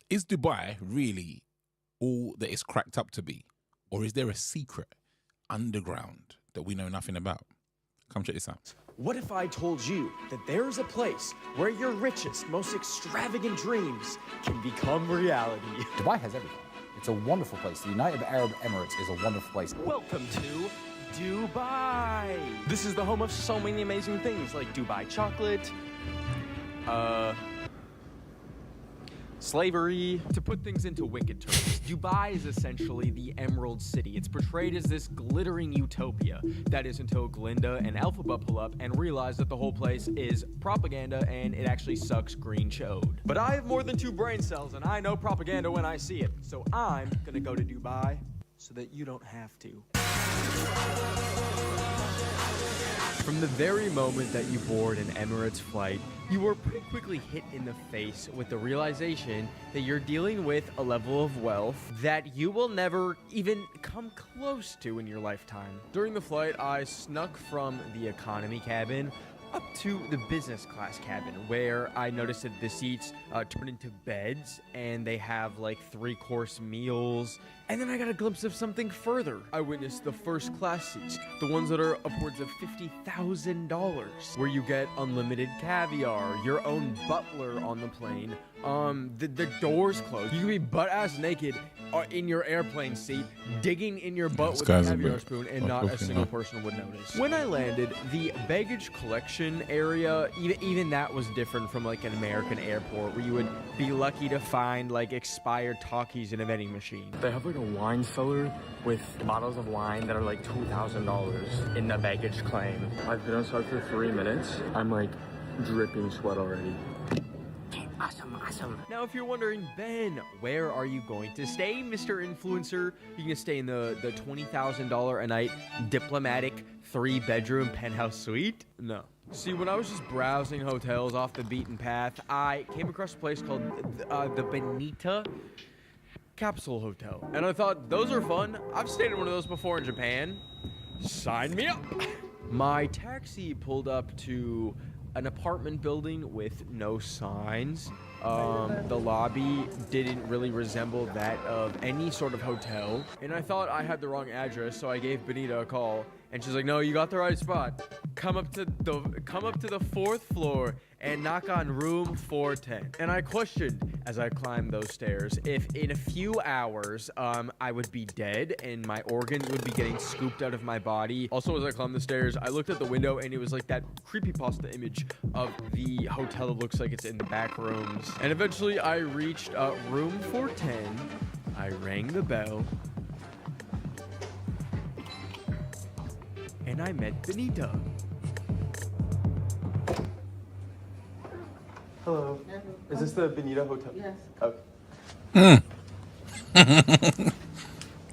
Is Dubai really all that it's cracked up to be? Or is there a secret underground that we know nothing about? Come check this out. What if I told you that there's a place where your richest, most extravagant dreams can become reality? Dubai has everything. It's a wonderful place. The United Arab Emirates is a wonderful place. Welcome to Dubai. This is the home of so many amazing things like Dubai chocolate, slavery. To put things into wicked terms, Dubai is essentially the Emerald City. It's portrayed as this glittering utopia. That is until Glinda and Alphaba pull up and realize that the whole place is propaganda and it actually sucks green chode. But I have more than 2 brain cells and I know propaganda when I see it. So I'm gonna go to Dubai so that you don't have to. From the very moment that you board an Emirates flight, you are pretty quickly hit in the face with the realization that you're dealing with a level of wealth that you will never even come close to in your lifetime. During the flight, I snuck from the economy cabin up to the business class cabin, where I noticed that the seats turn into beds and they have like 3-course meals. And then I got a glimpse of something further. I witnessed the first class seats, the ones that are upwards of $50,000, where you get unlimited caviar, your own butler on the plane. The doors closed. You can be butt-ass naked in your airplane seat, digging in your butt with a caviar spoon, and not a single person would notice. When I landed, the baggage collection area, even that was different from like an American airport, where you would be lucky to find like expired talkies in a vending machine. They have like a wine cellar with bottles of wine that are like $2,000 in the baggage claim. I've been outside for 3 minutes. I'm like dripping sweat already. Awesome. Now, if you're wondering, Ben, where are you going to stay, Mr. Influencer? You can stay in the $20,000 a night diplomatic 3-bedroom penthouse suite? No. See, when I was just browsing hotels off the beaten path, I came across a place called the Benita Capsule Hotel. And I thought, those are fun. I've stayed in one of those before in Japan. Sign me up. My taxi pulled up to an apartment building with no signs. The lobby didn't really resemble that of any sort of hotel. And I thought I had the wrong address, so I gave Benita a call. And she's like, no, you got the right spot. Come up to the 4th floor and knock on room 410. And I questioned as I climbed those stairs if in a few hours I would be dead and my organs would be getting scooped out of my body. Also, as I climbed the stairs, I looked at the window and it was like that creepypasta image of the hotel that looks like it's in the back rooms. And eventually I reached room 410. I rang the bell. And I met Benita. Hello. Is this the Benita Hotel? Yes. Okay.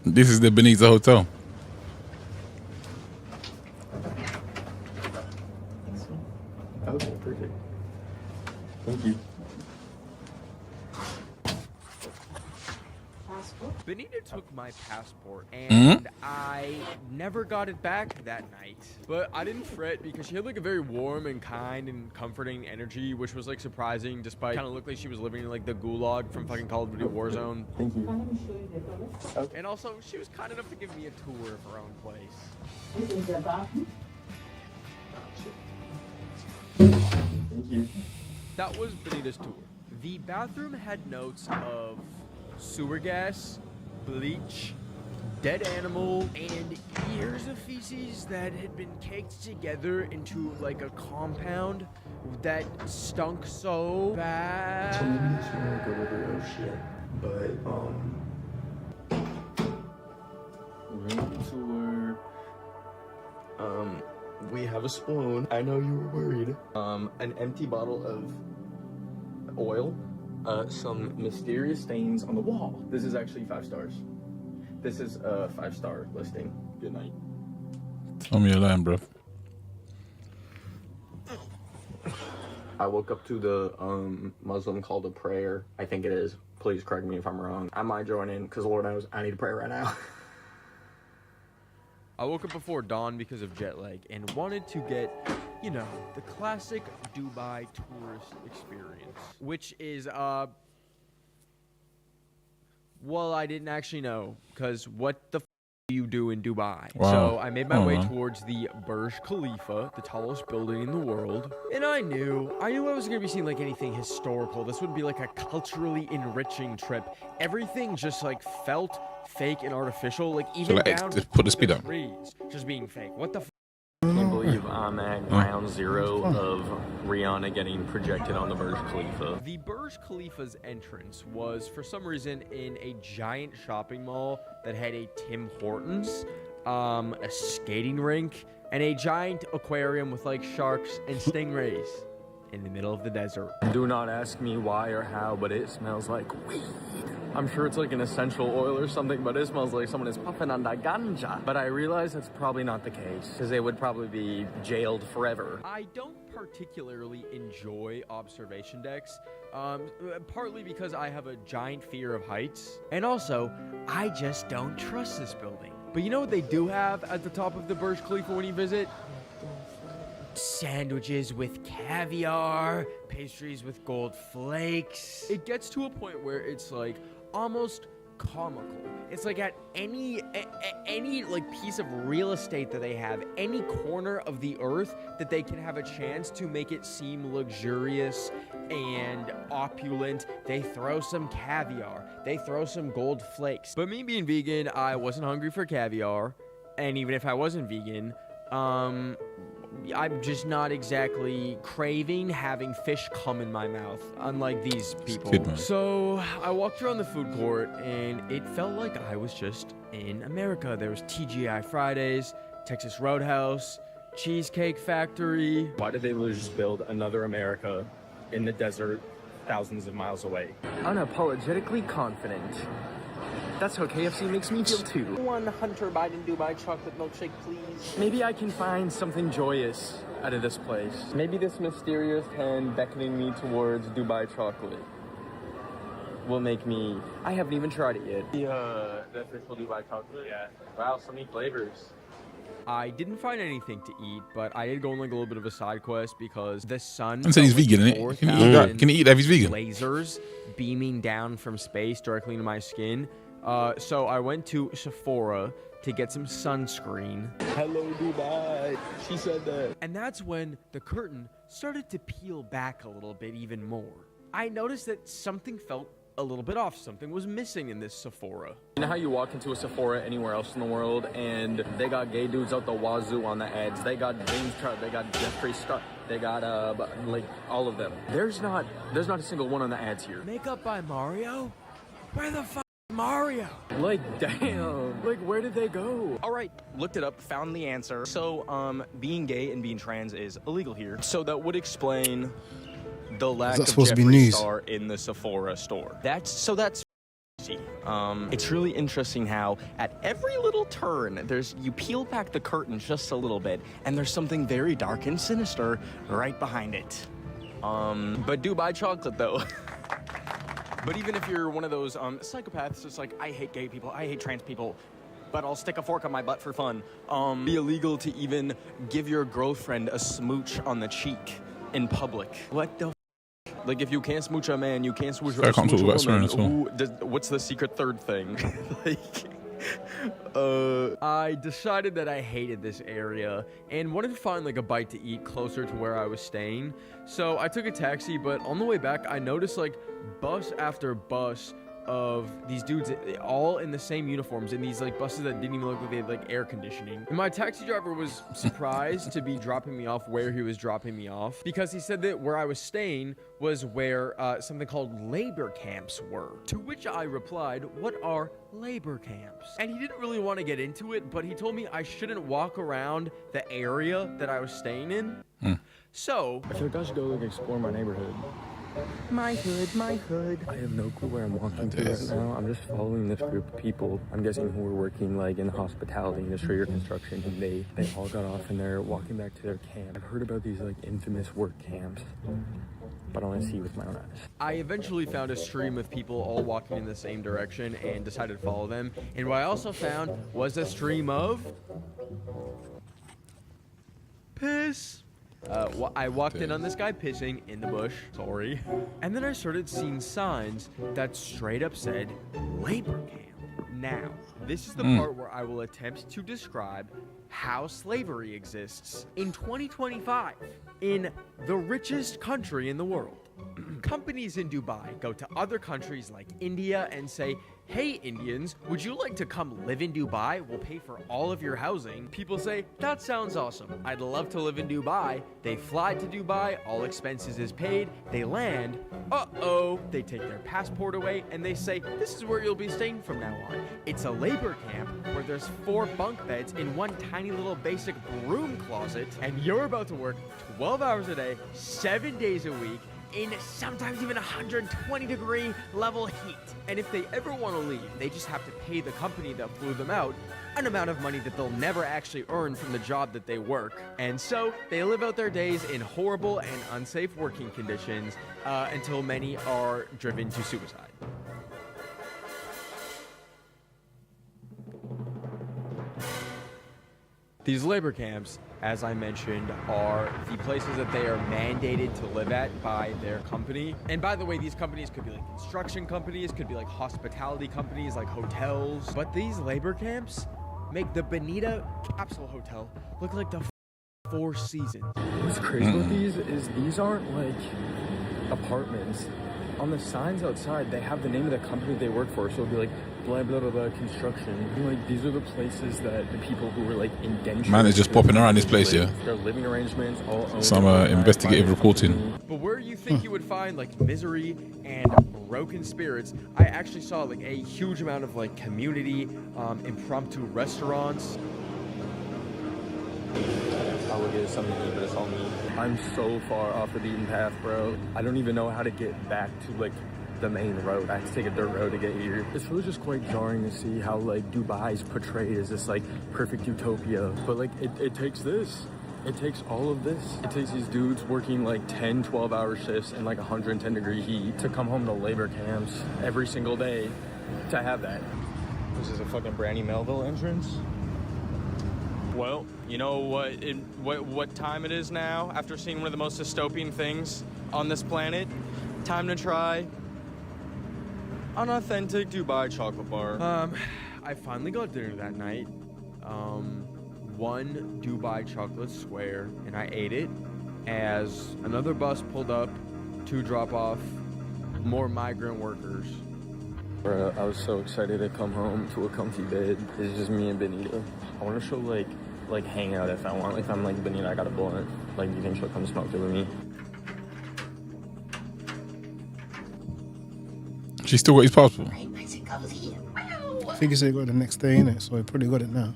This is the Benita Hotel. Okay, perfect. Thank you. Benita took my passport and I never got it back that night. But I didn't fret because she had like a very warm and kind and comforting energy, which was like surprising despite kind of looked like she was living in like the gulag from fucking Call of Duty Warzone. Thank you. Let me show you the toilet. Okay. And also, she was kind enough to give me a tour of her own place. This is the bathroom. Thank you. That was Benita's tour. The bathroom had notes of sewer gas, bleach, dead animal, and years of feces that had been caked together into like a compound that stunk so bad. So maybe this one will go over shit, but room tour. We have a spoon. I know you were worried. An empty bottle of oil. Some mysterious stains on the wall. This is actually 5 stars. This is a 5-star listing. Good night. Tell me you're lying, bro. I woke up to the Muslim call to prayer. I think it is. Please correct me if I'm wrong. I might join in because Lord knows I need to pray right now. I woke up before dawn because of jet lag and wanted to get, you know, the classic Dubai tourist experience, which is Well, I didn't actually know, because what the do you do in Dubai? Wow. So I made my way Uh-huh. towards the Burj Khalifa, the tallest building in the world. And I knew I wasn't going to be seeing like anything historical. This would be like a culturally enriching trip. Everything just like felt fake and artificial, like even like, down just put the speed to up. trees just being fake. What the I can't believe I'm at ground zero of Rihanna getting projected on the Burj Khalifa. The Burj Khalifa's entrance was, for some reason, in a giant shopping mall that had a Tim Hortons, a skating rink, and a giant aquarium with like sharks and stingrays in the middle of the desert. Do not ask me why or how, but it smells like weed. I'm sure it's like an essential oil or something, but it smells like someone is puffing on that ganja. But I realize that's probably not the case, because they would probably be jailed forever. I don't particularly enjoy observation decks, partly because I have a giant fear of heights, and also, I just don't trust this building. But you know what they do have at the top of the Burj Khalifa when you visit? Sandwiches with caviar, pastries with gold flakes. It gets to a point where it's like almost comical. It's like at any like piece of real estate that they have, any corner of the earth that they can have a chance to make it seem luxurious and opulent, they throw some caviar, they throw some gold flakes. But me being vegan, I wasn't hungry for caviar, and even if I wasn't vegan, I'm just not exactly craving having fish come in my mouth, unlike these people. good, man. So I walked around the food court, and it felt like I was just in America. There was TGI Fridays, Texas Roadhouse, Cheesecake Factory. Why did they just build another America in the desert thousands of miles away? Unapologetically confident. That's how KFC makes me feel too. One Hunter Biden Dubai chocolate milkshake, please. Maybe I can find something joyous out of this place. Maybe this mysterious hand beckoning me towards Dubai chocolate will make me... I haven't even tried it yet. The official Dubai chocolate? Yeah. Wow, so many flavors. I didn't find anything to eat, but I did go on like a little bit of a side quest because the sun. And said he's felt like vegan, innit? Can he eat that? Can he eat that if he's vegan? Lasers beaming down from space directly into my skin. So I went to Sephora to get some sunscreen. Hello, Dubai. She said that. And that's when the curtain started to peel back a little bit even more. I noticed that something felt a little bit off. Something was missing in this Sephora. You know how you walk into a Sephora anywhere else in the world and they got gay dudes out the wazoo on the ads? They got James Trout, they got Jeffree Star, they got like all of them. There's not a single one on the ads here. Makeup by Mario? Where the fuck is Mario? Like damn. Like where did they go? All right, looked it up, found the answer. So, being gay and being trans is illegal here. So that would explain the lack Is that of supposed to be Jeffree news? Star in the Sephora store. That's crazy. It's really interesting how at every little turn, you peel back the curtain just a little bit, and there's something very dark and sinister right behind it. But Dubai chocolate though. But even if you're one of those psychopaths, it's like, I hate gay people, I hate trans people, but I'll stick a fork on my butt for fun. Be illegal to even give your girlfriend a smooch on the cheek in public. What the Like, if you can't smooch a man, you can't smooch Very a comfortable about woman. swearing at all. What's the secret third thing? I decided that I hated this area and wanted to find like a bite to eat closer to where I was staying. So I took a taxi, but on the way back, I noticed like bus after bus of these dudes all in the same uniforms in these like buses that didn't even look like they had like air conditioning. And my taxi driver was surprised to be dropping me off where he was dropping me off because he said that where I was staying was where something called labor camps were. To which I replied, "What are labor camps?" And he didn't really want to get into it, but he told me I shouldn't walk around the area that I was staying in. So I feel like I should go like explore my neighborhood. My hood. I have no clue where I'm walking to right now. I'm just following this group of people. I'm guessing who were working like in the hospitality industry or construction, and they all got off and they're walking back to their camp. I've heard about these like infamous work camps, but I want to see with my own eyes. I eventually found a stream of people all walking in the same direction and decided to follow them. And what I also found was a stream of piss. I walked in on this guy pissing in the bush. Sorry. And then I started seeing signs that straight up said labor camp. Now, this is the part where I will attempt to describe how slavery exists in 2025 in the richest country in the world. Companies in Dubai go to other countries like India and say, "Hey Indians, would you like to come live in Dubai? We'll pay for all of your housing." People say, "That sounds awesome. I'd love to live in Dubai." They fly to Dubai, all expenses is paid, they land, they take their passport away and they say, "This is where you'll be staying from now on." It's a labor camp where there's 4 bunk beds in one tiny little basic broom closet, and you're about to work 12 hours a day, 7 days a week, in sometimes even 120-degree level heat. And if they ever want to leave, they just have to pay the company that flew them out an amount of money that they'll never actually earn from the job that they work. And so they live out their days in horrible and unsafe working conditions until many are driven to suicide. These labor camps, as I mentioned, are the places that they are mandated to live at by their company. And by the way, these companies could be like construction companies, could be like hospitality companies, like hotels. But these labor camps make the Bonita Capsule Hotel look like the Four Seasons. What's crazy about these is these aren't like apartments. On the signs outside, they have the name of the company they work for, so it'll be like blah blah blah, blah construction. And, like, these are the places that the people who were like indentured. Man, it's just popping around this place, live. yeah. Their living arrangements, all owned Some by investigative the reporting. company. But where you think you would find like misery and broken spirits, I actually saw like a huge amount of like community, impromptu restaurants. I'll look at something to eat, but it's all me. I'm so far off the beaten path, bro. I don't even know how to get back to like the main road. I have to take a dirt road to get here. It's really just quite jarring to see how like Dubai's portrayed as this like perfect utopia. But like it takes this. It takes all of this. It takes these dudes working like 10, 12-hour shifts in like 110-degree heat to come home to labor camps every single day to have that. This is a fucking Brandy Melville entrance. Well, you know what time it is now after seeing one of the most dystopian things on this planet? Time to try an authentic Dubai chocolate bar. I finally got dinner that night. One Dubai chocolate square, and I ate it as another bus pulled up to drop off more migrant workers. Bro, I was so excited to come home to a comfy bed. It's just me and Benita. I want to show like hangout if I want. Like if I'm like Benita, I got a blunt. Like, do you think she'll come smoke it with me? She still got his passport. I think he said he got it the next day, innit? So he probably got it now.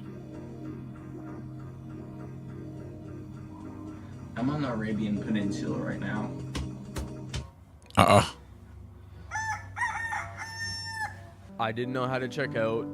I'm on the Arabian Peninsula right now. I didn't know how to check out.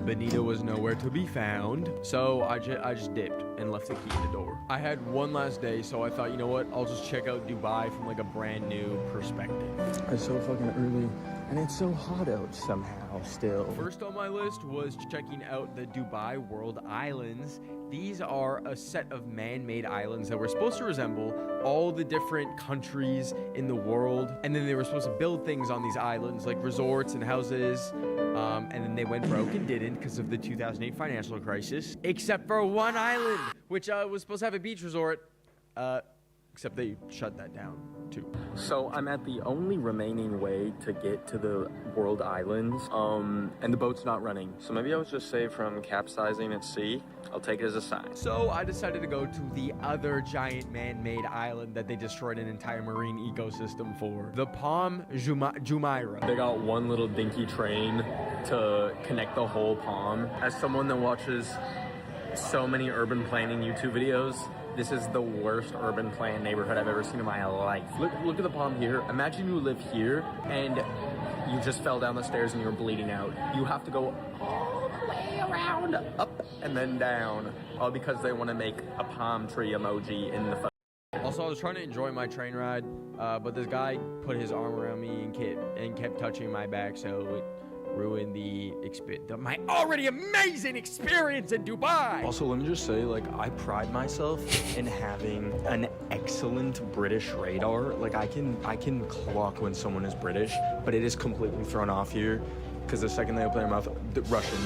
Benita was nowhere to be found, so I just dipped and left the key in the door. I had one last day, so I thought, you know what? I'll just check out Dubai from like a brand new perspective. It's so fucking early, and it's so hot out somehow still. First on my list was checking out the Dubai World Islands. These are a set of man-made islands that were supposed to resemble all the different countries in the world. And then they were supposed to build things on these islands, like resorts and houses. And then they went broke and didn't because of the 2008 financial crisis. Except for one island, which was supposed to have a beach resort. Except they shut that down, too. So I'm at the only remaining way to get to the World Islands, and the boat's not running. So maybe I was just saved from capsizing at sea. I'll take it as a sign. So I decided to go to the other giant man-made island that they destroyed an entire marine ecosystem for. The Palm Jumeirah. They got one little dinky train to connect the whole Palm. As someone that watches so many urban planning YouTube videos, this is the worst urban planned neighborhood I've ever seen in my life. Look at the Palm here. Imagine you live here and you just fell down the stairs and you were bleeding out. You have to go all the way around, up and then down, all because they want to make a palm tree emoji in the Also, I was trying to enjoy my train ride, but this guy put his arm around me and kept touching my back, so it ruined my already amazing experience in Dubai. Also, let me just say, like, I pride myself in having an excellent British radar. Like, I can clock when someone is British, but it is completely thrown off here because the second they open their mouth, the Russian,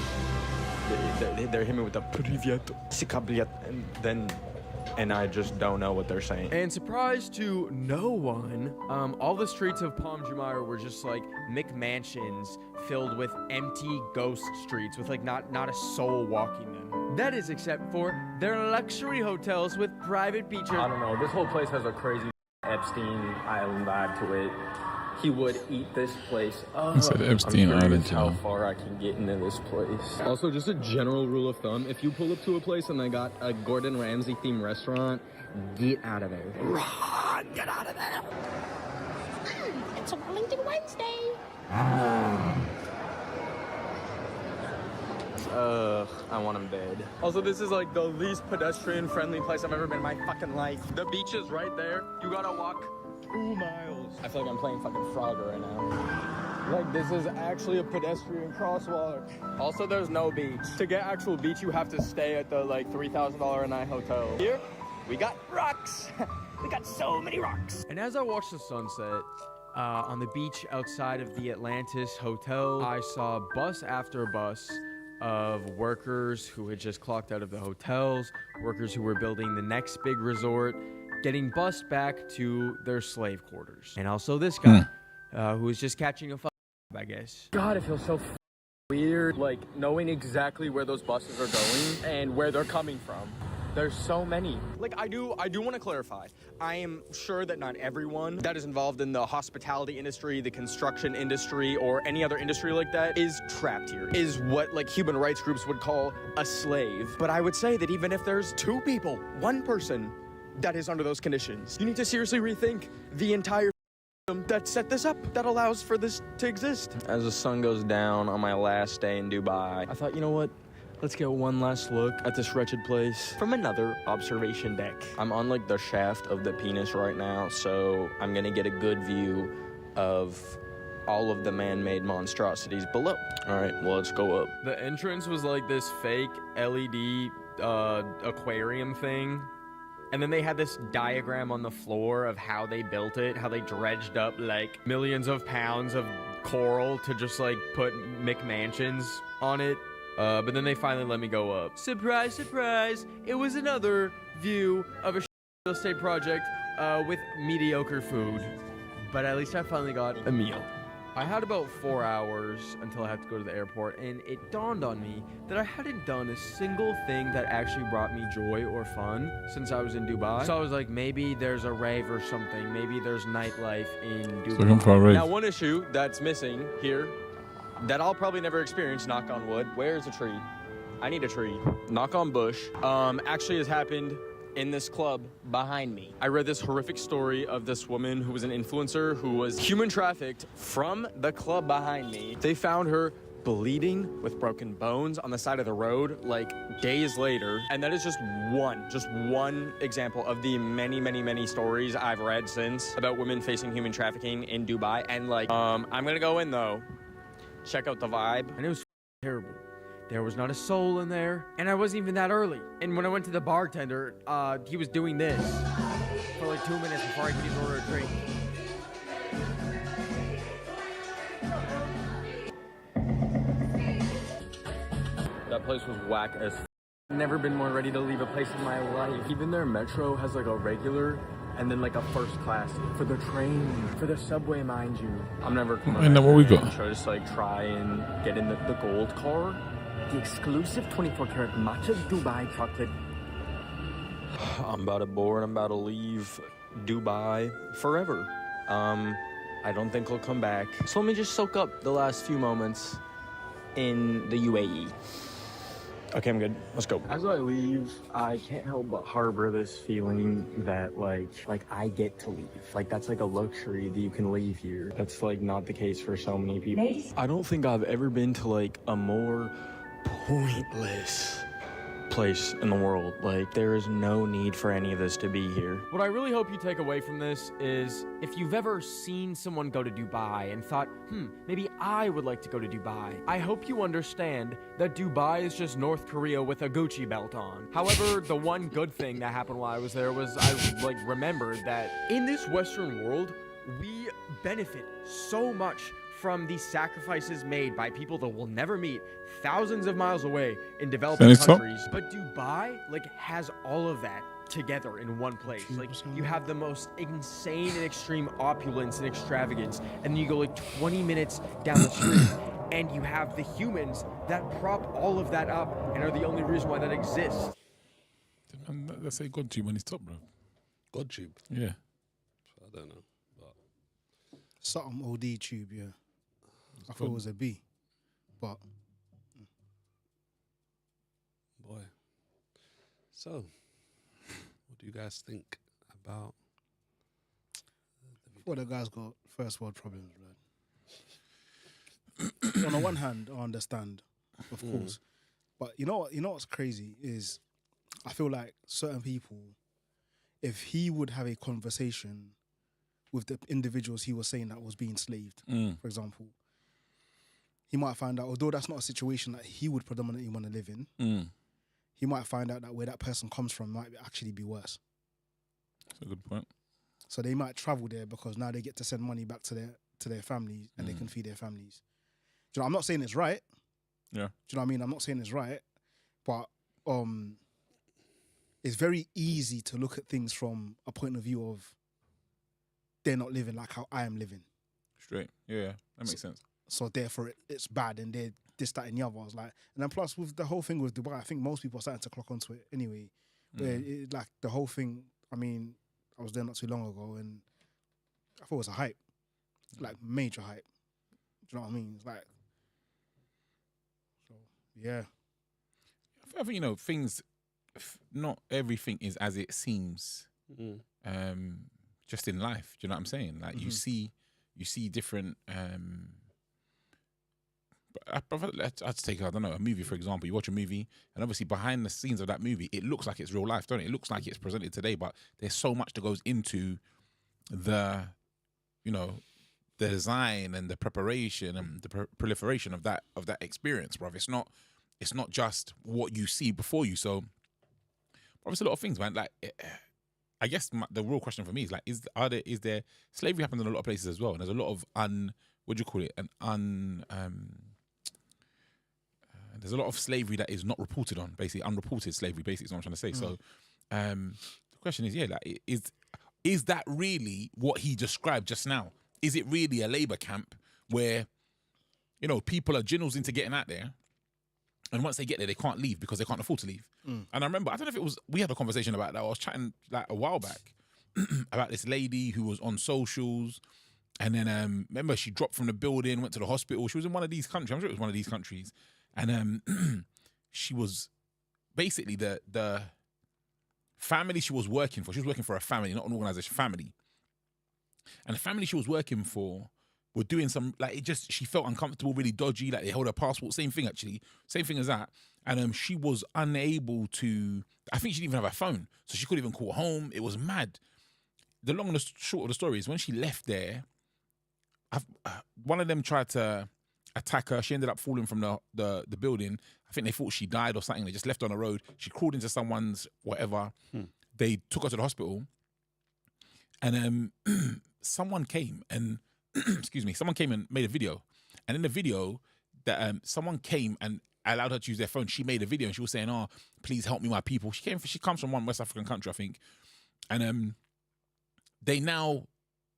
they're hitting me with the Privyet, Sikabliet, and I just don't know what they're saying. And surprise to no one, all the streets of Palm Jumeirah were just like McMansions filled with empty ghost streets with like not a soul walking them. That is except for their luxury hotels with private beaches. I don't know, this whole place has a crazy Epstein Island vibe to it. He would eat this place up. He said Epstein I'm Island, how yeah. far I can get into this place. Also, just a general rule of thumb, if you pull up to a place and they got a Gordon Ramsay themed restaurant, get out of there. Run! Get out of there! It's a Wellington Wednesday. I want him dead. Also, this is like the least pedestrian-friendly place I've ever been in my fucking life. The beach is right there. You gotta walk 2 miles. I feel like I'm playing fucking Frogger right now. Like, this is actually a pedestrian crosswalk. Also, there's no beach. To get actual beach, you have to stay at the, like, $3,000 a night hotel. Here, we got rocks. We got so many rocks. And as I watched the sunset on the beach outside of the Atlantis Hotel, I saw bus after bus of workers who had just clocked out of the hotels, workers who were building the next big resort, getting bused back to their slave quarters. And also this guy, who was just catching a I guess. God, it feels so weird, like, knowing exactly where those buses are going and where they're coming from. There's so many. Like, I do want to clarify. I am sure that not everyone that is involved in the hospitality industry, the construction industry, or any other industry like that is trapped here, is what, like, human rights groups would call a slave. But I would say that even if there's 2 people, 1 person that is under those conditions, you need to seriously rethink the entire that set this up, that allows for this to exist. As the sun goes down on my last day in Dubai, I thought, you know what? Let's get one last look at this wretched place from another observation deck. I'm on like the shaft of the penis right now, so I'm gonna get a good view of all of the man-made monstrosities below. All right, well, let's go up. The entrance was like this fake LED aquarium thing. And then they had this diagram on the floor of how they built it, how they dredged up like millions of pounds of coral to just like put McMansions on it. But then they finally let me go up. Surprise, surprise! It was another view of a real estate project with mediocre food. But at least I finally got a meal. I had about 4 hours until I had to go to the airport, and it dawned on me that I hadn't done a single thing that actually brought me joy or fun since I was in Dubai. So I was like, maybe there's a rave or something. Maybe there's nightlife in Dubai. Looking for a rave. Now, one issue that's missing here that I'll probably never experience, knock on wood. Where's a tree? I need a tree. Knock on bush. Actually has happened in this club behind me. I read this horrific story of this woman who was an influencer who was human trafficked from the club behind me. They found her bleeding with broken bones on the side of the road like days later. And that is just one example of the many stories I've read since about women facing human trafficking in Dubai. And like, I'm gonna go in though, check out the vibe. And it was terrible. There was not a soul in there, and I wasn't even that early. And when I went to the bartender, he was doing this for like 2 minutes before I could even order a drink. That place was whack as Never been more ready to leave a place in my life. Even their metro has like a regular and then like a first class for the train, for the subway, mind you. I'm never coming And then what we got? Should I just like try and get in the gold car? The exclusive 24-karat matcha Dubai chocolate. I'm about to board. I'm about to leave Dubai forever. I don't think I'll come back. So let me just soak up the last few moments in the UAE. Okay, I'm good. Let's go. As I leave, I can't help but harbor this feeling that like I get to leave. Like that's like a luxury that you can leave here. That's like not the case for so many people. I don't think I've ever been to like a more pointless place in the world. Like there is no need for any of this to be here. What I really hope you take away from this is if you've ever seen someone go to Dubai and thought, maybe I would like to go to Dubai, I hope you understand that Dubai is just North Korea with a Gucci belt on. However, the one good thing that happened while I was there was I remembered that in this Western world, we benefit so much from the sacrifices made by people that we'll never meet thousands of miles away in developing Sense up. countries. But Dubai, like, has all of that together in one place. Like, you have the most insane and extreme opulence and extravagance, and then you go like 20 minutes down the street and you have the humans that prop all of that up and are the only reason why that exists. Let's say GodTube when he's top, bro. GodTube. Yeah. I don't know. But Something OD tube, yeah. I thought it was a B, but boy. So, what do you guys think about? well, the guy's got first world problems, man. On the one hand, I understand, of course, but you know what's crazy is, I feel like certain people, if he would have a conversation with the individuals he was saying that was being slaved, for example, he might find out, although that's not a situation that he would predominantly want to live in, he might find out that where that person comes from might actually be worse. That's a good point. So they might travel there because now they get to send money back to their families and they can feed their families. Do you know, I'm not saying it's right. Yeah. Do you know what I mean? I'm not saying it's right, but it's very easy to look at things from a point of view of they're not living like how I am living. Straight. Yeah. That makes sense. So therefore it's bad and they're this, that and the other. I was like, and then plus with the whole thing with Dubai, I think most people are starting to clock onto it anyway. Where like the whole thing, I mean, I was there not too long ago and I thought it was a hype. Like major hype. Do you know what I mean? It's like, so yeah. I think, you know, things, not everything is as it seems. Just in life. Do you know what I'm saying? Like you see different I'd take, I don't know, a movie, for example. You watch a movie, and obviously behind the scenes of that movie, it looks like it's real life, don't it? It looks like it's presented today, but there's so much that goes into the, you know, the design and the preparation and the proliferation of that experience, bruv. It's not just what you see before you. So, obviously, a lot of things, man. Like, I guess the real question for me is like, is there slavery happens in a lot of places as well, and there's a lot of there's a lot of slavery that is not reported on, basically unreported slavery, basically is what I'm trying to say. So the question is, like, is that really what he described just now? Is it really a labor camp where, you know, people are generals into getting out there, and once they get there, they can't leave because they can't afford to leave? And I remember, I don't know if it was, we had a conversation about that. I was chatting like a while back about this lady who was on socials, and then remember she dropped from the building, went to the hospital. She was in one of these countries. I'm sure it was one of these countries. And she was basically the family she was working for. She was working for a family, not an organization, family. And the family she was working for were doing some, like, she felt uncomfortable, really dodgy. Like, they held her passport. Same thing, actually. Same thing as that. And she was unable to, I think she didn't even have a phone. So she couldn't even call home. It was mad. The long and the short of the story is when she left there, one of them tried to attack her. She ended up falling from the building. I think they thought she died or something. They just left her on the road. She crawled into someone's whatever. They took her to the hospital. And someone came and, excuse me, someone came and made a video. And in the video, that someone came and allowed her to use their phone. She made a video and she was saying, "Oh, please help me, my people." She comes from one West African country, I think. And they now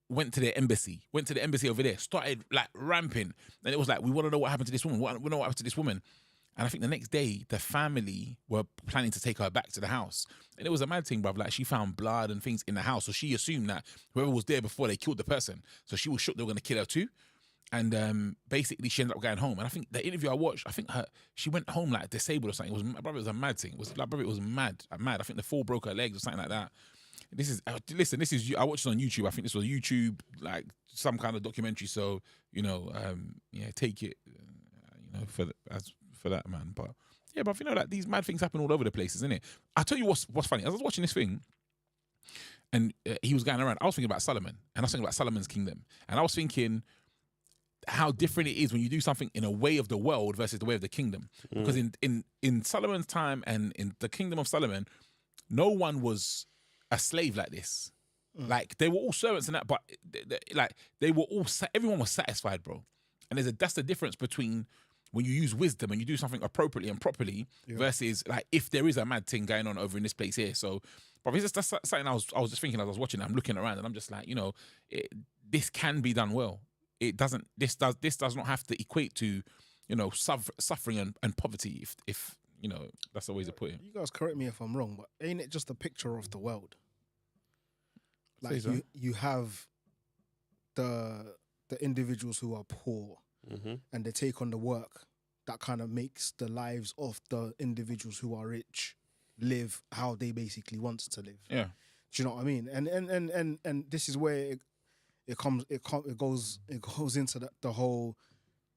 went to the embassy over there, started like ramping. And it was like, we want to know what happened to this woman. We want to know what happened to this woman. And I think the next day, the family were planning to take her back to the house. And it was a mad thing, bruv. Like, she found blood and things in the house. So she assumed that whoever was there before, they killed the person. So she was shook they were going to kill her too. And basically, she ended up going home. And I think the interview I watched, I think she went home like disabled or something. It was a mad thing. It was like, brother, it was mad. I think the fall broke her legs or something like that. I watched this on YouTube. I think this was YouTube, like some kind of documentary. So, you know, take it, for that, man. But yeah, but you know, like, these mad things happen all over the place, isn't it? I'll tell you what's funny. As I was watching this thing, and he was going around, I was thinking about Solomon, and I was thinking about Solomon's kingdom, and I was thinking how different it is when you do something in a way of the world versus the way of the kingdom. Because in Solomon's time and in the kingdom of Solomon, no one was a slave like this. Like, they were all servants and that, but like, they were all, everyone was satisfied, bro. And that's the difference between when you use wisdom and you do something appropriately and properly versus like if there is a mad thing going on over in this place here. So, but that's something I was just thinking as I was watching it. I'm looking around and I'm just like, this can be done well. It doesn't. This does not have to equate to, suffering and poverty. If that's the way to put it. You guys correct me if I'm wrong, but ain't it just a picture of the world? Like so. you have the individuals who are poor and they take on the work that kind of makes the lives of the individuals who are rich live how they basically want to live. Yeah. Do you know what I mean? And this is where it goes into the whole.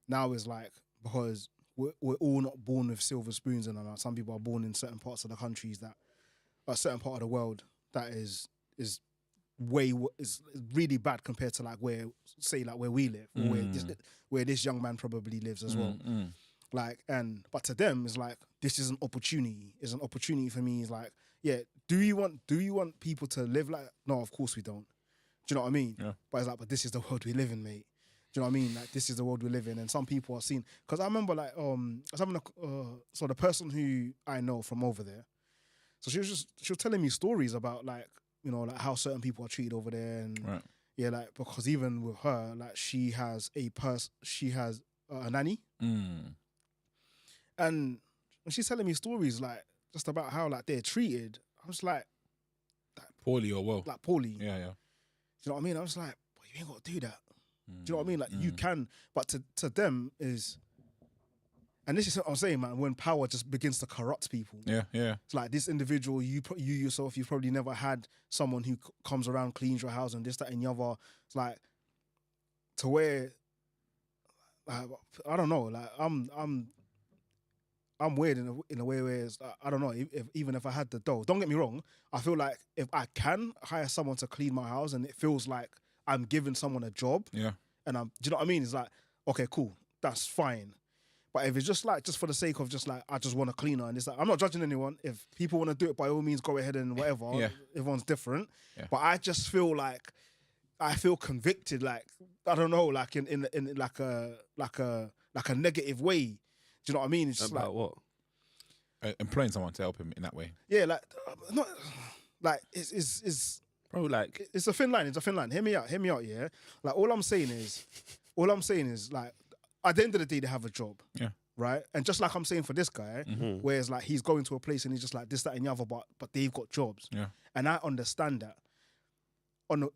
Now is like, because we're all not born with silver spoons, and some people are born in certain parts of the countries that, a certain part of the world that is really bad compared to like where we live, or where this young man probably lives as well. Like, but to them it's like, this is an opportunity. It's an opportunity for me. It's like, yeah, do you want people to live like? No, of course we don't. Do you know what I mean? Yeah. But it's like, but this is the world we live in, mate. Do you know what I mean? Like, this is the world we live in, and some people are seen. Because I remember, like, so the person who I know from over there, so she was telling me stories about, like, like how certain people are treated over there, and yeah, like, because even with her, like, she has a nanny, and when she's telling me stories like just about how like they're treated, I was like, poorly or well, like poorly, yeah. Do you know what I mean? I was like, boy, you ain't got to do that. Do you know what I mean? Like, you can, but to them is, and this is what I'm saying, man, when power just begins to corrupt people. Yeah. It's like, this individual, you yourself, you've probably never had someone who comes around, cleans your house and this, that, and the other. It's like, to where, I don't know, like, I'm weird in a way where it's, I don't know, even if I had the dough. Don't get me wrong, I feel like if I can hire someone to clean my house and it feels like I'm giving someone a job, and do you know what I mean? It's like, okay, cool, that's fine. But if it's just for the sake of just like, I just want a cleaner, and it's like, I'm not judging anyone. If people want to do it, by all means, go ahead and whatever. Everyone's different. But I just feel like, I feel convicted, like, I don't know, like in like a negative way. Do you know what I mean? It's just about like, what? Employing someone to help him in that way. Yeah, like, not like it's bro, like, it's a thin line. It's a thin line. Hear me out. Yeah. Like, all I'm saying is, like, at the end of the day, they have a job. Yeah. Right. And just like I'm saying for this guy, where it's like he's going to a place and he's just like this, that, and the other, but they've got jobs. Yeah. And I understand that.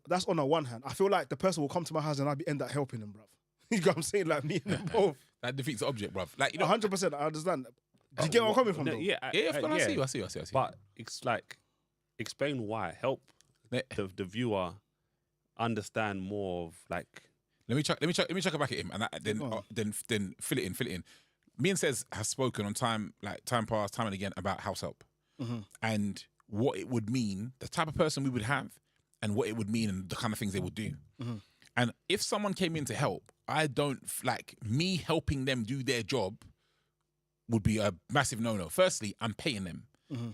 That's on the one hand. I feel like the person will come to my house and I'll end up helping him, bruv. You know what I'm saying? Like, me and them both. That defeats the object, bruv. Like, 100%. I understand. Do you get where I'm coming from, though? Yeah, I see. But it's like, explain why. Help the viewer understand more of like. Let me chuck it back at him, and then fill it in. Me and Says has spoken on time past, time and again, about house help, and what it would mean, the type of person we would have, and what it would mean, and the kind of things they would do. And if someone came in to help, I don't like me helping them do their job. Would be a massive no-no. Firstly, I'm paying them.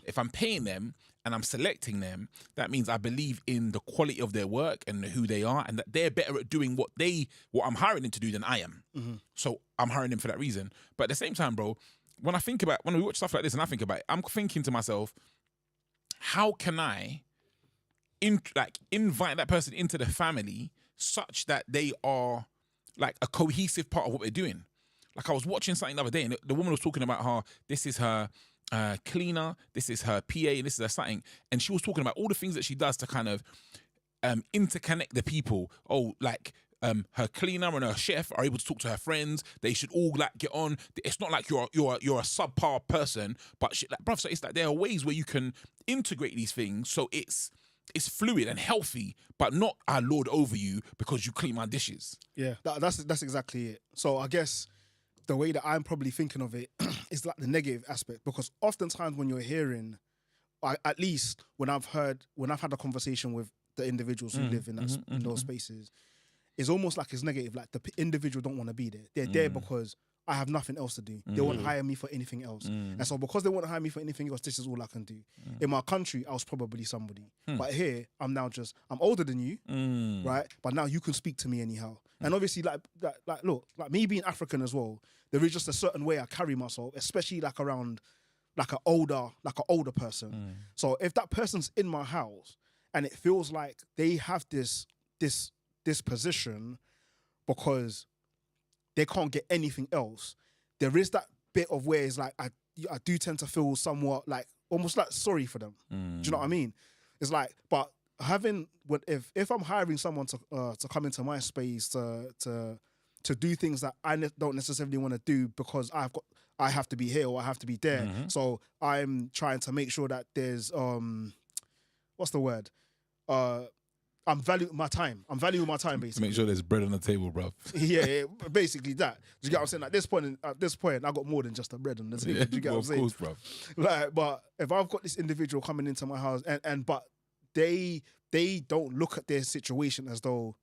If I'm paying them and I'm selecting them, that means I believe in the quality of their work and who they are, and that they're better at doing what I'm hiring them to do than I am. So I'm hiring them for that reason. But at the same time, bro, when we watch stuff like this and I think about it, I'm thinking to myself, how can I invite that person into the family such that they are like a cohesive part of what we're doing? Like, I was watching something the other day, and the woman was talking about how this is her cleaner, this is her PA, and this is her something. And she was talking about all the things that she does to kind of interconnect the people. Oh, like her cleaner and her chef are able to talk to her friends. They should all like get on. It's not like you're a subpar person, but like, bruv, so it's like there are ways where you can integrate these things so it's fluid and healthy, but not I lord over you because you clean my dishes. Yeah, that's exactly it. So I guess the way that I'm probably thinking of it is like the negative aspect, because oftentimes when you're hearing, at least when I've had a conversation with the individuals who live in those spaces, it's almost like it's negative. Like, the individual don't want to be there. They're there because I have nothing else to do. They won't hire me for anything else. And so because they won't hire me for anything else, this is all I can do. In my country, I was probably somebody. But here, I'm older than you, right? But now you can speak to me anyhow. And obviously, like look, like me being African as well, there is just a certain way I carry myself, especially like around like an older person. So if that person's in my house and it feels like they have this position because they can't get anything else, there is that bit of where it's like I do tend to feel somewhat like almost like sorry for them. Do you know what I mean? It's like, but if I'm hiring someone to come into my space to do things that I don't necessarily want to do because I have to be here or I have to be there. So I'm trying to make sure that there's what's the word? I'm valuing my time. I'm valuing my time, basically. Make sure there's bread on the table, bro. yeah, basically that. Do you get what I'm saying? At this point, I got more than just the bread on the table. Do you get what I'm saying? Of course, bro. Like, but if I've got this individual coming into my house but they don't look at their situation as though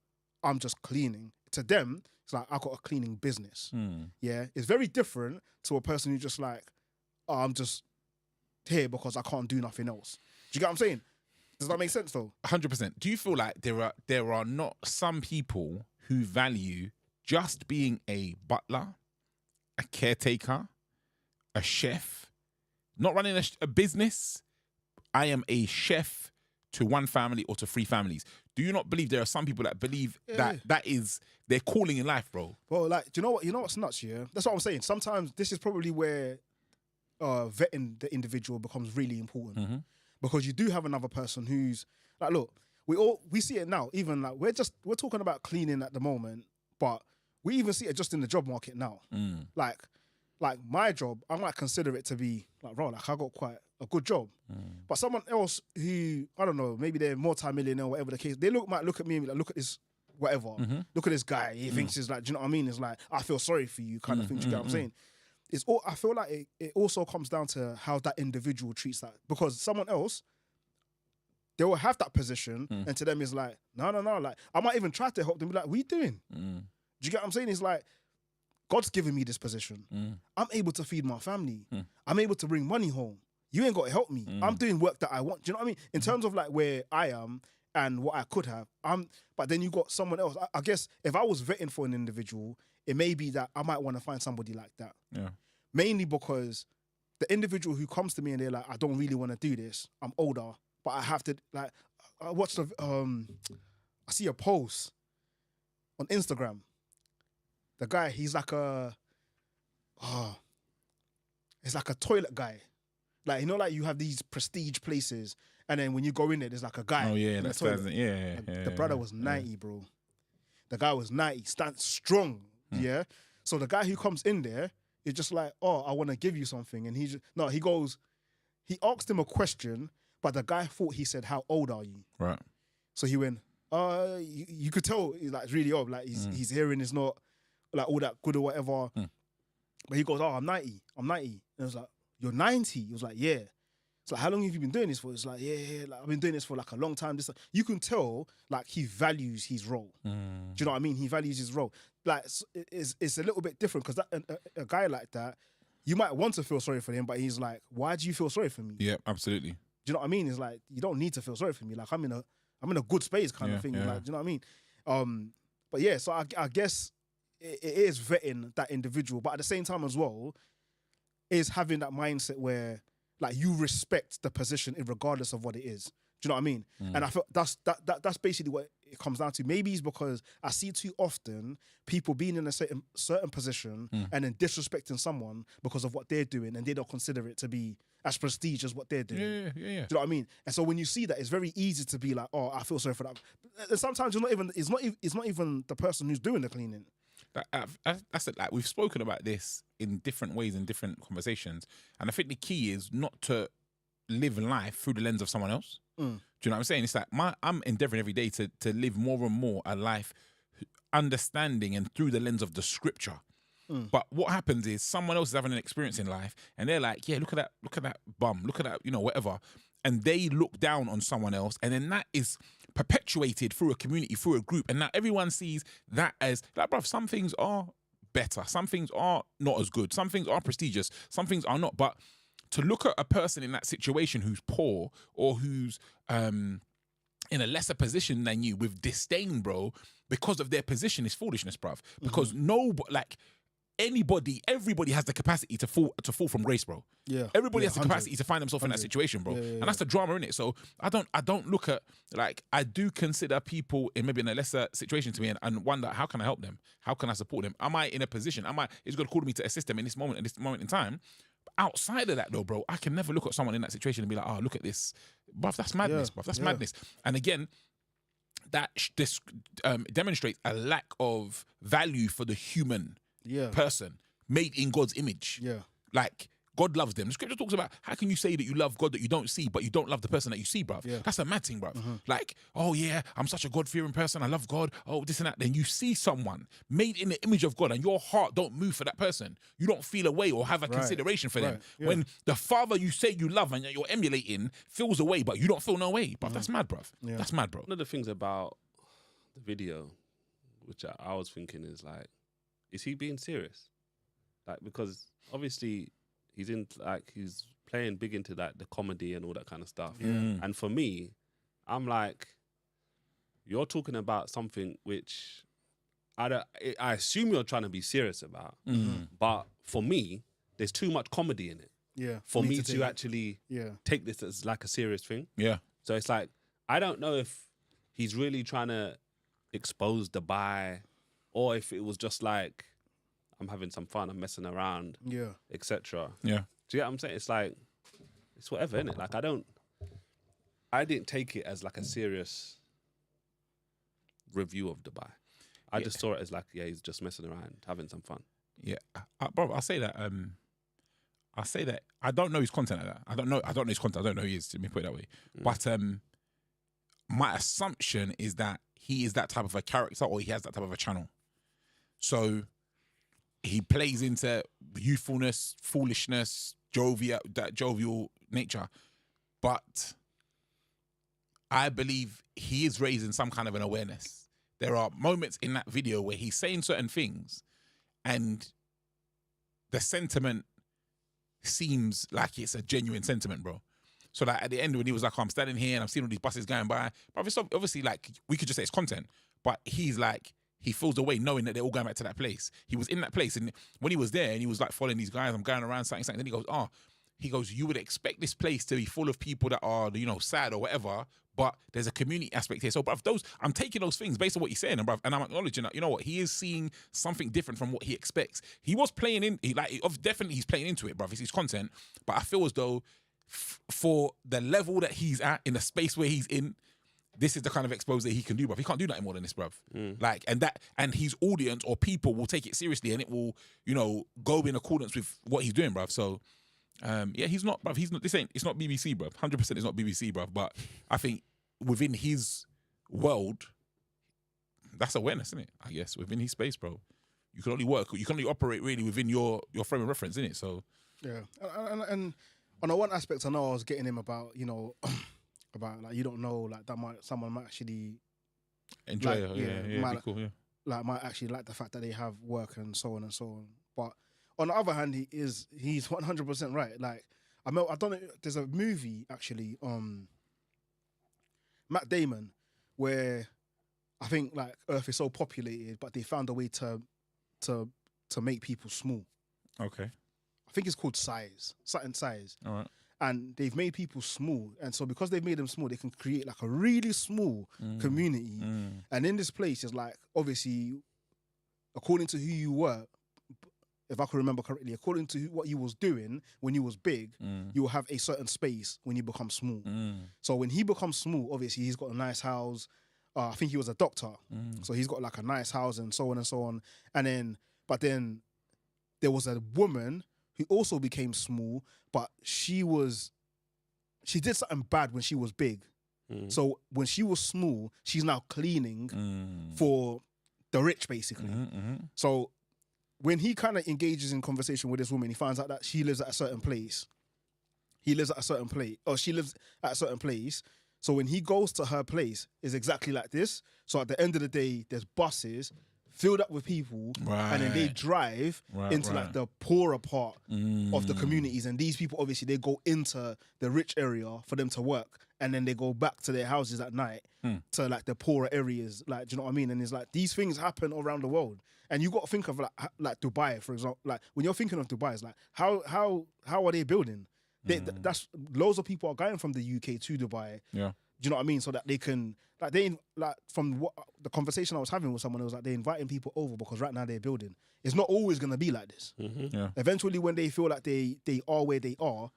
I'm just cleaning. To them, it's like I got a cleaning business. Yeah, it's very different to a person who's just like, oh, I'm just here because I can't do nothing else. Do you get what I'm saying? Does that make sense though? 100%. Do you feel like there are not some people who value just being a butler, a caretaker, a chef, not running a business? I am a chef to one family or to 3 families. Do you not believe there are some people that believe that is their calling in life, bro? Well, like, do you know what? You know what's nuts, yeah? That's what I'm saying. Sometimes this is probably where vetting the individual becomes really important. Because you do have another person who's like, look, we see it now. Even like we're talking about cleaning at the moment, but we even see it just in the job market now. Like my job, I might consider it to be like, bro, like I got quite a good job. But someone else who, I don't know, maybe they're multi-millionaire or whatever the case, they might look at me and be like, look at this, whatever. Look at this guy. He thinks it's like, do you know what I mean? It's like, I feel sorry for you kind of thing. Do you get what I'm saying? I feel like it also comes down to how that individual treats that. Because someone else, they will have that position, and to them it's like, no. Like, I might even try to help them, be like, what are you doing? Do you get what I'm saying? It's like, God's given me this position. I'm able to feed my family. I'm able to bring money home. You ain't got to help me. I'm doing work that I want. Do you know what I mean? In terms of like where I am and what I could have, but then you got someone else. I guess if I was vetting for an individual, it may be that I might want to find somebody like that. Yeah. Mainly because the individual who comes to me and they're like, I don't really want to do this. I'm older, but I have to, like, I watched I see a post on Instagram. The guy, he's like it's like a toilet guy. Like, you know, like you have these prestige places, and then when you go in there, there's like a guy. Oh yeah, in the that's toilet. the brother was 90, bro. The guy was 90, stands strong. Yeah. So the guy who comes in there is just like, oh, I want to give you something, and he asked him a question, but the guy thought he said, how old are you? Right. So he went, you could tell he's like really old, like his hearing is not like all that good or whatever. But he goes, oh, I'm 90. And I was like, you're 90? He was like, yeah. It's like, how long have you been doing this for? It's like, yeah, like, I've been doing this for like a long time. You can tell, like, he values his role. Do you know what I mean? He values his role. Like, it's a little bit different because a guy like that, you might want to feel sorry for him, but he's like, why do you feel sorry for me? Yeah, absolutely. Do you know what I mean? It's like, you don't need to feel sorry for me. Like, I'm in a good space kind of thing. Yeah. Like, do you know what I mean? But yeah, so I guess it is vetting that individual, but at the same time as well, is having that mindset where like you respect the position regardless of what it is. Do you know what I mean? And I feel that's basically what it comes down to. Maybe it's because I see too often people being in a certain position and then disrespecting someone because of what they're doing, and they don't consider it to be as prestige as what they're doing. Yeah. Do you know what I mean? And so when you see that, it's very easy to be like, oh, I feel sorry for that. And sometimes it's not even the person who's doing the cleaning. That's it. Like, we've spoken about this in different ways in different conversations, and I think the key is not to live life through the lens of someone else. Do you know what I'm saying? It's like I'm endeavoring every day to live more and more a life understanding and through the lens of the scripture. But what happens is someone else is having an experience in life, and they're like, yeah, look at that bum, look at that, you know, whatever, and they look down on someone else, and then that is perpetuated through a community, through a group, and now everyone sees that as like, bruv, some things are better, some things are not as good, some things are prestigious, some things are not. But to look at a person in that situation who's poor or who's in a lesser position than you with disdain, bro, because of their position is foolishness, bruv. Because everybody has the capacity to fall from grace, bro. Yeah. Everybody Yeah, has the 100. capacity to find themselves in that 100. situation, bro. Yeah, yeah, And yeah. that's the drama in it. So I don't look at, like, I do consider people in maybe in a lesser situation to me and wonder, how can I help them? How can I support them? Am I in a position? Is God calling me to assist them in this moment in time? But outside of that though, bro, I can never look at someone in that situation and be like, oh, look at this. Bruv, that's madness, bruv. That's madness. And again, that demonstrates a lack of value for the human person made in God's image. Yeah. Like, God loves them. The scripture talks about, how can you say that you love God that you don't see, but you don't love the person that you see, bruv? Yeah. That's a mad thing, bruv. Like, oh yeah, I'm such a God-fearing person, I love God, oh, this and that. Then you see someone made in the image of God and your heart don't move for that person. You don't feel a way or have a consideration for them. Yeah. When the Father you say you love and you're emulating feels a way, but you don't feel no way, bruv. That's mad, bruv. Yeah. That's mad, bro. One of the things about the video, which I was thinking is like, is he being serious? Like, because obviously he's playing big into like the comedy and all that kind of stuff. And for me, I'm like, you're talking about something which I assume you're trying to be serious about, but for me, there's too much comedy in it. Yeah. For me take to it. actually Yeah. take this as like a serious thing. Yeah. So it's like, I don't know if he's really trying to expose Dubai or if it was just like, I'm having some fun, I'm messing around, Yeah. etc. Yeah. Do you get what I'm saying? It's like, it's whatever, innit? Like, I didn't take it as like a serious review of Dubai. I just saw it as like, yeah, he's just messing around, having some fun. Yeah, bro, I'll say that. I don't know his content like that. I don't know his content. I don't know who he is. Let me put it that way. But my assumption is that he is that type of a character, or he has that type of a channel. So he plays into youthfulness, foolishness, jovial nature. But I believe he is raising some kind of an awareness. There are moments in that video where he's saying certain things and the sentiment seems like it's a genuine sentiment, bro. So like at the end when he was like, oh, I'm standing here and I'm seeing all these buses going by, but it's obviously like, we could just say it's content, but he's like, he feels the way knowing that they're all going back to that place. He was in that place, and when he was there and he was like following these guys, I'm going around something, then he goes, you would expect this place to be full of people that are, sad or whatever, but there's a community aspect here. So, bruv, I'm taking those things based on what you're saying, and bruv, and I'm acknowledging that, you know what, he is seeing something different from what he expects. He was playing in, definitely he's playing into it, bruv. It's his content, but I feel as though for the level that he's at, in the space where he's in, this is the kind of expose that he can do, bruv. He can't do nothing more than this, bruv. Like, and his audience or people will take it seriously, and it will, go in accordance with what he's doing, bruv. So, yeah, he's not, bruv. It's not BBC, bruv. 100% it's not BBC, bruv. But I think within his world, that's awareness, isn't it? I guess within his space, bro. You can only operate really within your frame of reference, isn't it? So, yeah. And on the one aspect, I know I was getting him about, about like, you don't know, like someone might actually enjoy like, it. Yeah, be cool, yeah. Like might actually like the fact that they have work and so on and so on. But on the other hand, he's 100% right. Like, I don't know, there's a movie actually, Matt Damon, where I think like Earth is so populated, but they found a way to make people small. Okay. I think it's called Size. All right. And they've made people small. And so because they've made them small, they can create like a really small community. And in this place, it's like, obviously, according to who you were, if I can remember correctly, according to what you was doing when you was big, you will have a certain space when you become small. So when he becomes small, obviously, he's got a nice house. I think he was a doctor. So he's got like a nice house and so on and so on. But then there was a woman who also became small, but she did something bad when she was big. So when she was small, she's now cleaning for the rich, basically. So when he kind of engages in conversation with this woman, he finds out that she lives at a certain place. She lives at a certain place. So when he goes to her place, it's exactly like this. So at the end of the day, there's buses filled up with people, and then they Right. drive into like right. the poorer part of the communities, and these people obviously they go into the rich area for them to work, and then they go back to their houses at night to like the poorer areas, like, do you know what I mean? And it's like these things happen around the world, and you got to think of like Dubai, for example. Like when you're thinking of Dubai, it's like how are they building? That's loads of people are going from the UK to Dubai. Yeah. Do you know what I mean? So that they can from what the conversation I was having with someone, it was like they're inviting people over because right now they're building. It's not always gonna be like this. Yeah. Eventually, when they feel like they are where they are,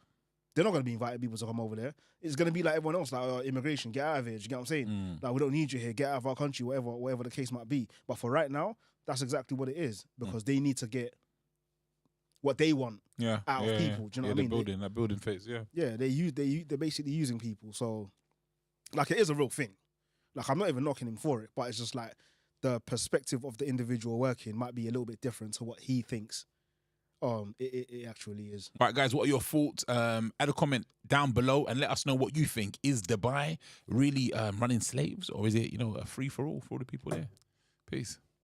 they're not gonna be inviting people to come over there. It's gonna be like everyone else, like immigration, get out of here. Do you get what I'm saying? Like we don't need you here. Get out of our country, whatever the case might be. But for right now, that's exactly what it is because they need to get what they want Yeah. out of people. Do you know what I mean? That building phase. Yeah. Yeah, they're basically using people. So, like, it is a real thing. Like, I'm not even knocking him for it, but it's just like the perspective of the individual working might be a little bit different to what he thinks. It actually is. All right, guys, what are your thoughts? Add a comment down below and let us know what you think. Is Dubai really running slaves, or is it, a free for all for all the people there? Peace.